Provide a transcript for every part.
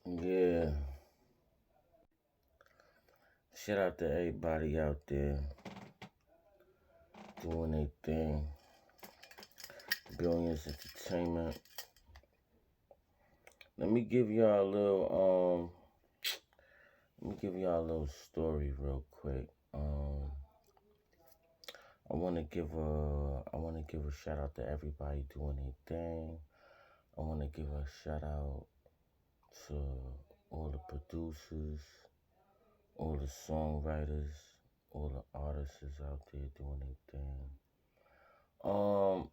Yeah, shout out to everybody out there doing their thing. Billions Entertainment. Let me give y'all a little story real quick. I wanna give a shout out to everybody doing their thing. I wanna give a shout out to all the producers, all the songwriters, all the artists out there doing their thing. Um,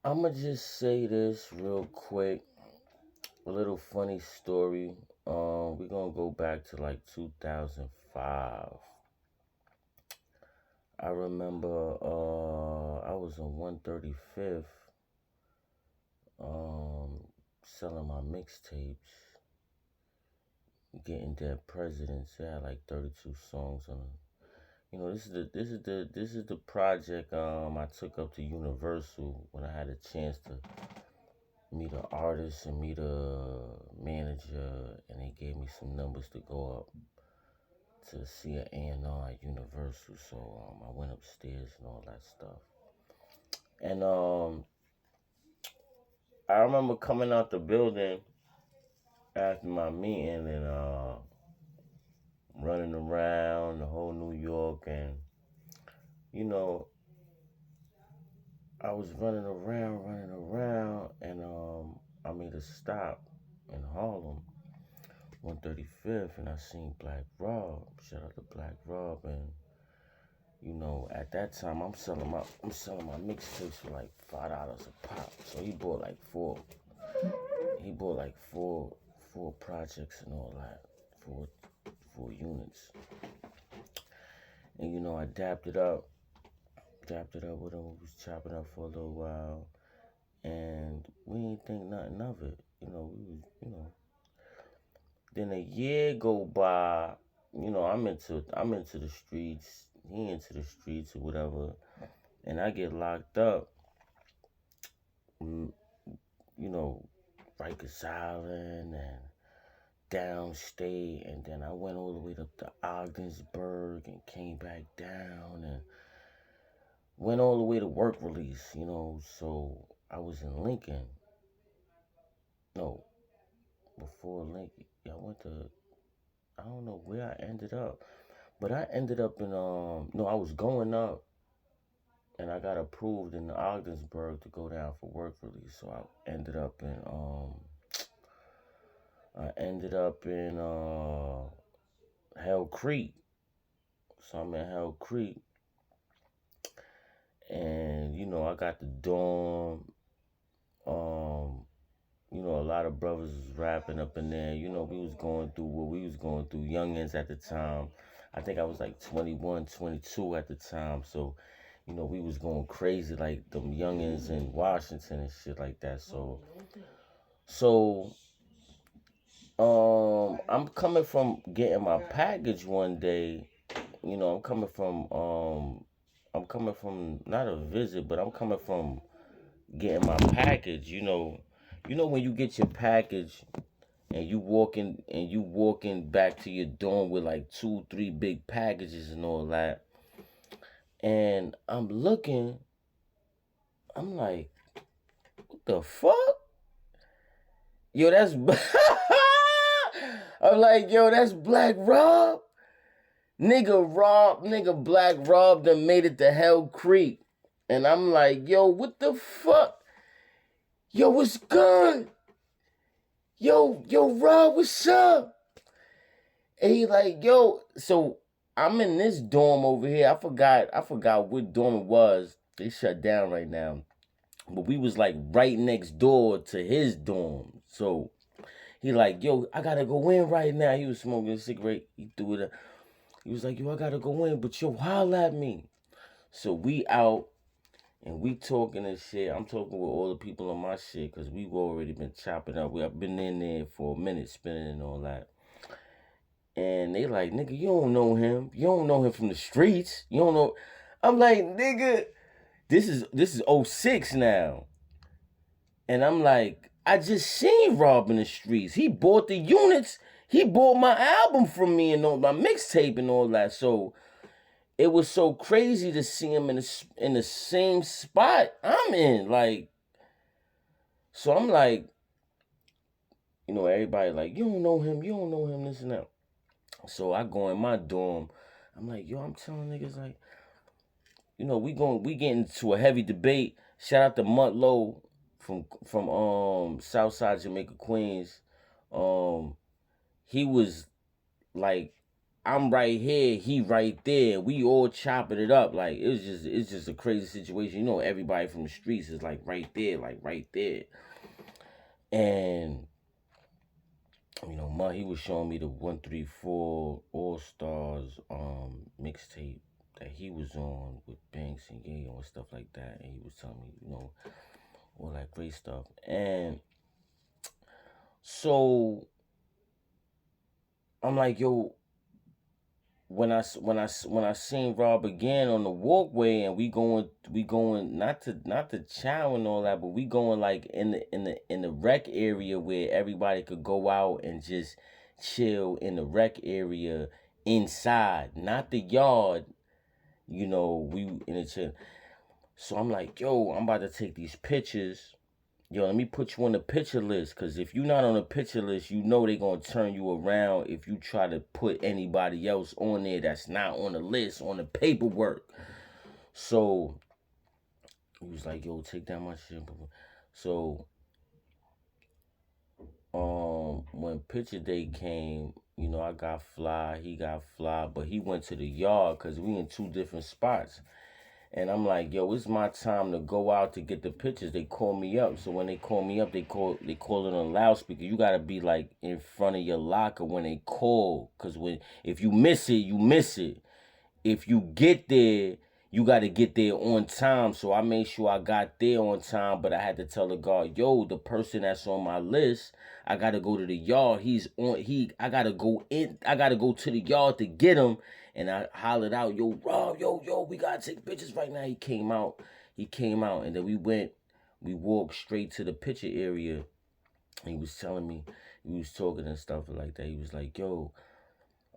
I'ma just say this real quick. A little funny story. We're gonna go back to like 2005. I remember I was on 135th selling my mixtapes, getting dead presidents. It had like 32 songs on it. You know, this is the project I took up to Universal when I had a chance to meet an artist and meet a manager, and they gave me some numbers to go up to see an A&R at Universal. So I went upstairs and all that stuff. And I remember coming out the building after my meeting and running around the whole New York, and you know, I was running around, and I made a stop in Harlem, 135th, and I seen Black Rob. Shout out to Black Rob, and at that time I'm selling my mixtapes for like $5 a pop. So he bought like four. He bought like four projects and all that, four units. And I dapped it up with him. We was chopping up for a little while, and we didn't think nothing of it. Then a year go by. I'm into the streets. He into the streets or whatever, and I get locked up. mm, Rikers Island and downstate, and then I went all the way up to Ogdensburg and came back down and went all the way to work release. So I was in Lincoln. No, before Lincoln, yeah, I don't know where I ended up, but I ended up in no, I was going up, and I got approved in Ogdensburg to go down for work release. So I ended up in Hale Creek. So I'm in Hale Creek, and I got the dorm. A lot of brothers was rapping up in there. We was going through what we was going through. Youngins at the time. I think I was like 21, 22 at the time. So, we was going crazy like them youngins in Washington and shit like that. So I'm coming from getting my package one day. I'm coming from not a visit, but I'm coming from getting my package. When you get your package and you walking back to your dorm with like 2, 3 big packages and all that. And I'm looking, I'm like, what the fuck? Yo, that's I'm like, yo, that's Black Rob. Nigga Black Rob done made it to Hell Creek. And I'm like, yo, what the fuck? Yo, what's good? Yo, Rob, what's up? And he like, yo, so I'm in this dorm over here. I forgot what dorm it was. They shut down right now. But we was like right next door to his dorm. So he like, yo, I gotta go in right now. He was smoking a cigarette. He threw it. He was like, yo, I gotta go in, but yo, holla at me. So we out and we talking and shit. I'm talking with all the people on my shit because we've already been chopping up. We've been in there for a minute spinning and all that. And they like, nigga, you don't know him. You don't know him from the streets. You don't know. I'm like, nigga, this is '06 now. And I'm like, I just seen Rob in the streets. He bought the units. He bought my album from me and all my mixtape and all that. So it was so crazy to see him in the same spot I'm in. Like, so I'm like, everybody like, you don't know him, this and that. So I go in my dorm. I'm like, yo, I'm telling niggas like, we get into a heavy debate. Shout out to Mutlow from Southside Jamaica, Queens. He was like, I'm right here, he right there. We all chopping it up. Like it's just a crazy situation. Everybody from the streets is like right there. And he was showing me the 134 All Stars mixtape that he was on with Banks and Yayo and stuff like that. And he was telling me, all that great stuff. And so I'm like, yo, when I seen Rob again on the walkway, and we going not to chow and all that, but we going like in the rec area where everybody could go out and just chill in the rec area inside, not the yard. We in the chill. So I'm like, yo, I'm about to take these pictures. Yo, let me put you on the picture list, because if you're not on the picture list, they're going to turn you around if you try to put anybody else on there that's not on the list, on the paperwork. So, he was like, yo, take down my shit. So, when picture day came, I got fly, he got fly, but he went to the yard because we in two different spots. And I'm like, yo, it's my time to go out to get the pictures. They call me up. So when they call me up, they call it on a loudspeaker. You gotta be like in front of your locker when they call. Cause if you miss it, you miss it. If you get there, you gotta get there on time. So I made sure I got there on time, but I had to tell the guard, yo, the person that's on my list, I gotta go to the yard. I gotta go to the yard to get him. And I hollered out, yo, Rob, yo, we gotta take pictures right now. He came out, and then we walked straight to the picture area. He was telling me, he was talking and stuff like that. He was like, yo,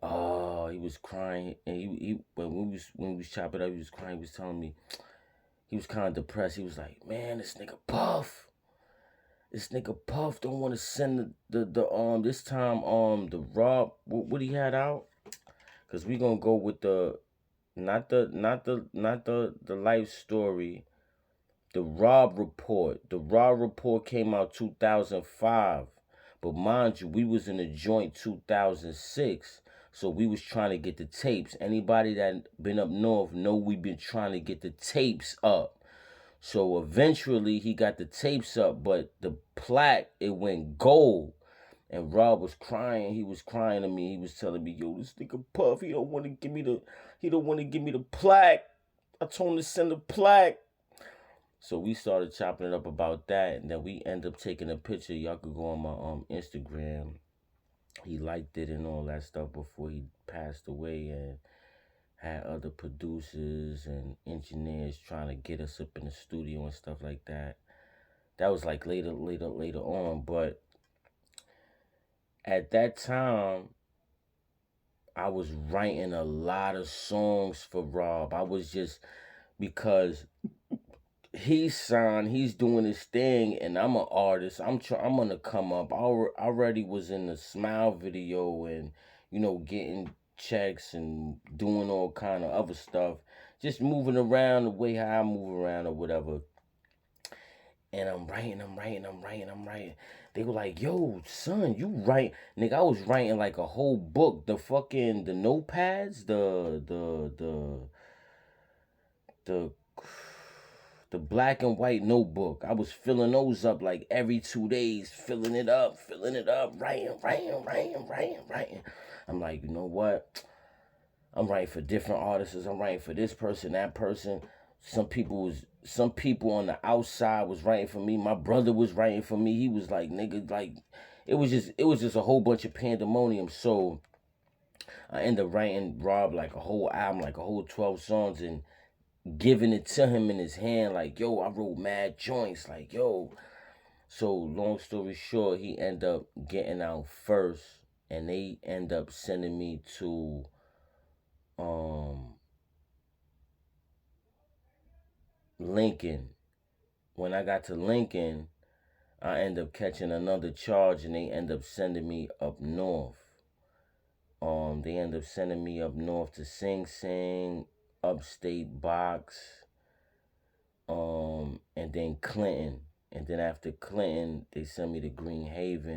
he was crying, and he when we was chopping up, he was crying. He was telling me he was kind of depressed. He was like, man, this nigga Puff don't want to send the this time the Rob what he had out. Cause we gonna go with not the life story, the Rob report. The Rob report came out 2005, but mind you, we was in the joint 2006, so we was trying to get the tapes. Anybody that been up north know we been trying to get the tapes up. So eventually he got the tapes up, but the plaque, it went gold. And Rob was crying. He was crying to me. He was telling me, yo, this nigga Puff, he don't want to give me the plaque. I told him to send the plaque. So we started chopping it up about that, and then we end up taking a picture. Y'all could go on my Instagram. He liked it and all that stuff before he passed away, and had other producers and engineers trying to get us up in the studio and stuff like that. That was like later on, but at that time, I was writing a lot of songs for Rob. I was just, because he's signed, he's doing his thing, and I'm an artist. I'm gonna come up. I already was in the Smile video, and getting checks and doing all kind of other stuff, just moving around the way how I move around or whatever. And I'm writing. They were like, yo, son, you write. Nigga, I was writing like a whole book. The notepads, the black and white notebook. I was filling those up like every 2 days, filling it up, writing. I'm like, you know what? I'm writing for different artists. I'm writing for this person, that person. Some people on the outside was writing for me. My brother was writing for me. He was like, nigga, like, it was just a whole bunch of pandemonium. So I ended up writing Rob like a whole album, like a whole 12 songs, and giving it to him in his hand, like, yo, I wrote mad joints, like, yo. So long story short, he end up getting out first, and they end up sending me to Lincoln. When I got to Lincoln, I end up catching another charge, and they end up sending me up north. They end up sending me up north to Sing Sing, upstate Box, and then Clinton. And then after Clinton, they sent me to Green Haven.